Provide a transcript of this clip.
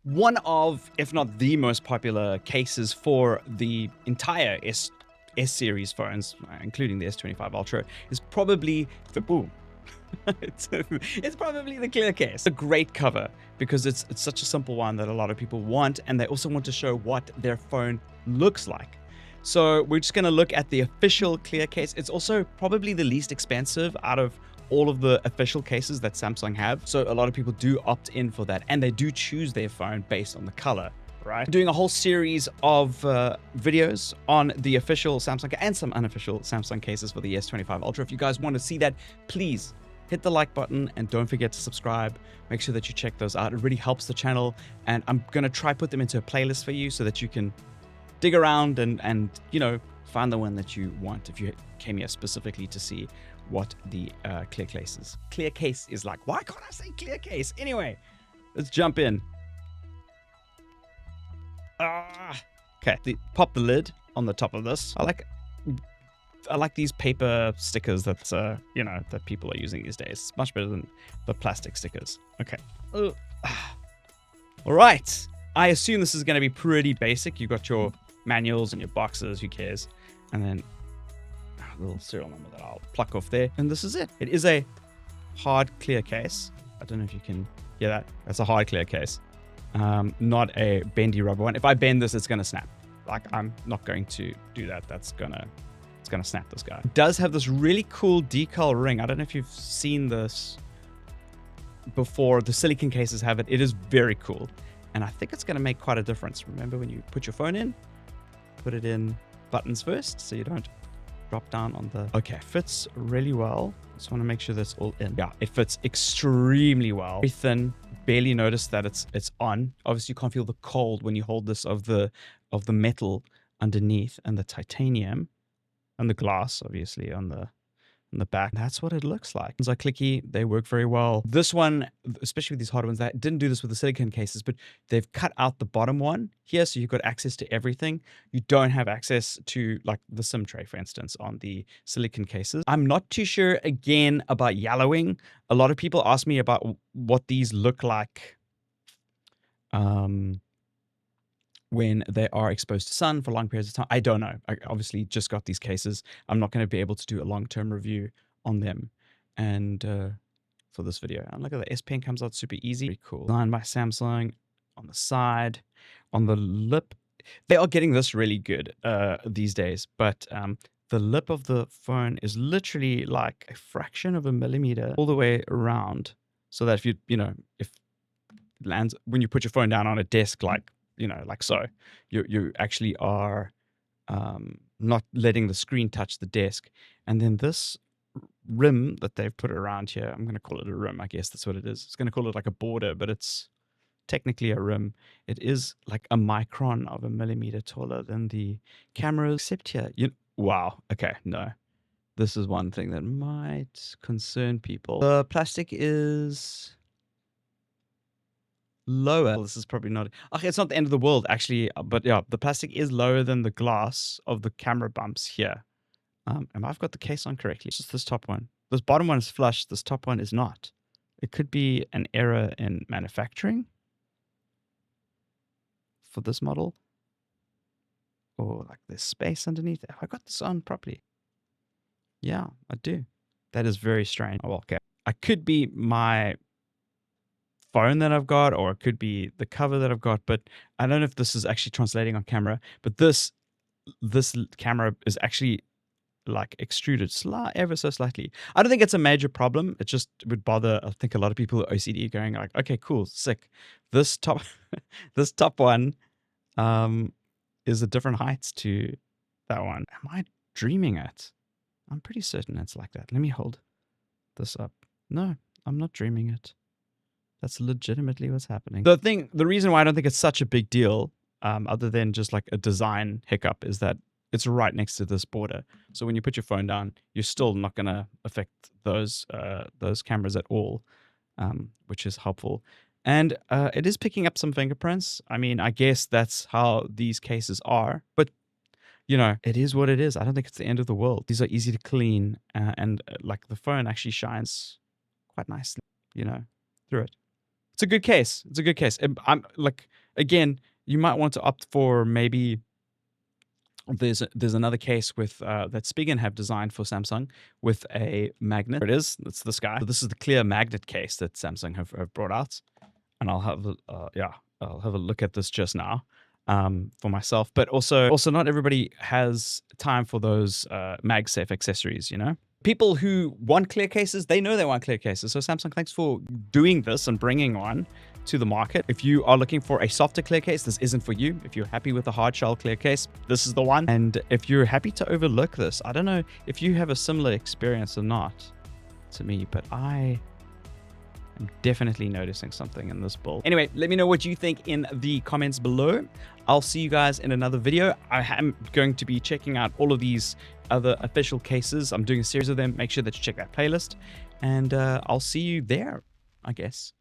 One of, if not the most popular cases for the entire S series phones, including the S25 Ultra, is probably the boom. It's probably the clear case. A great cover because it's such a simple one that a lot of people want, and they also want to show what their phone looks like. So we're just going to look at the official clear case. It's also probably the least expensive out of all of the official cases that Samsung have. So a lot of people do opt in for that, and they do choose their phone based on the color, right? I'm doing a whole series of videos on the official Samsung and some unofficial Samsung cases for the S25 Ultra. If you guys want to see that, please hit the like button and don't forget to subscribe. Make sure that you check those out. It really helps the channel, and I'm going to try put them into a playlist for you so that you can dig around and you know, find the one that you want if you came here specifically to see what the clear case is like. Why can't I say clear case? Anyway, let's jump in. Okay, pop the lid on the top of this. I like these paper stickers that you know, that people are using these days. It's much better than the plastic stickers. Okay. All right. I assume this is going to be pretty basic. You've got your manuals and your boxes. Who cares? And then a little serial number that I'll pluck off there. And this is it. It is a hard clear case. I don't know if you can hear that. That's a hard clear case. Not a bendy rubber one. If I bend this, it's going to snap. Like, I'm not going to do that. It's going to snap this guy. It does have this really cool decal ring. I don't know if you've seen this before. The silicone cases have it. It is very cool. And I think it's going to make quite a difference. Remember when you put your phone in, put it in buttons first so you don't drop down on the... Okay, fits really well. Just want to make sure that's all in. Yeah, it fits extremely well. Very thin. Barely notice that it's on. Obviously, you can't feel the cold when you hold this of the metal underneath and the titanium and the glass, obviously, on the back. That's what it looks like. Ones are clicky. They work very well. This one, especially with these hard ones, that didn't do this with the silicone cases, but they've cut out the bottom one here, so you've got access to everything. You don't have access to, like, the SIM tray, for instance, on the silicone cases. I'm not too sure, again, about yellowing. A lot of people ask me about what these look like when they are exposed to sun for long periods of time. I don't know. I obviously just got these cases. I'm not going to be able to do a long-term review on them and for this video. And look at the S Pen comes out super easy. Very cool. Designed by Samsung. On the side, on the lip. They are getting this really good these days, but the lip of the phone is literally like a fraction of a millimeter all the way around, so that if you know, if it lands when you put your phone down on a desk, like, you know, like so, you actually are not letting the screen touch the desk. And then this rim that they've put around here, I'm going to call it a rim. I guess that's what it is. It's going to call it like a border, but it's technically a rim. It is like a micron of a millimeter taller than the camera, except here. Wow. Okay. No, this is one thing that might concern people. The plastic is lower. Well, this is probably not... Okay, it's not the end of the world, actually. But yeah, the plastic is lower than the glass of the camera bumps here. And I've got the case on correctly. It's just this top one. This bottom one is flush. This top one is not. It could be an error in manufacturing for this model. Or like there's space underneath. Have I got this on properly? Yeah, I do. That is very strange. Oh, okay. I could be my phone that I've got, or it could be the cover that I've got, but I don't know if this is actually translating on camera. But this camera is actually like extruded ever so slightly. I don't think it's a major problem. It just would bother, I think, a lot of people with OCD, going like, okay, cool, sick. This top this top one is a different heights to that one. Am I dreaming it? I'm pretty certain it's like that. Let me hold this up. No, I'm not dreaming it. That's legitimately what's happening. The reason why I don't think it's such a big deal, other than just like a design hiccup, is that it's right next to this border. So when you put your phone down, you're still not going to affect those cameras at all, which is helpful. And it is picking up some fingerprints. I mean, I guess that's how these cases are. But, you know, it is what it is. I don't think it's the end of the world. These are easy to clean. And like the phone actually shines quite nicely, you know, through it. It's a good case. It's a good case. I'm like, again, you might want to opt for maybe there's another case with that Spigen have designed for Samsung with a magnet. It is. It's this guy. So this is the clear magnet case that Samsung have brought out, and I'll have I'll have a look at this just now for myself. But also not everybody has time for those MagSafe accessories. You know, people who want clear cases, they know they want clear cases. So Samsung, thanks for doing this and bringing one to the market. If you are looking for a softer clear case, this isn't for you. If you're happy with a hard shell clear case, this is the one. And if you're happy to overlook this, I don't know if you have a similar experience or not to me, but I am definitely noticing something in this build. Anyway, let me know what you think in the comments below. I'll see you guys in another video. I am going to be checking out all of these other official cases. I'm doing a series of them. Make sure that you check that playlist, and I'll see you there, I guess.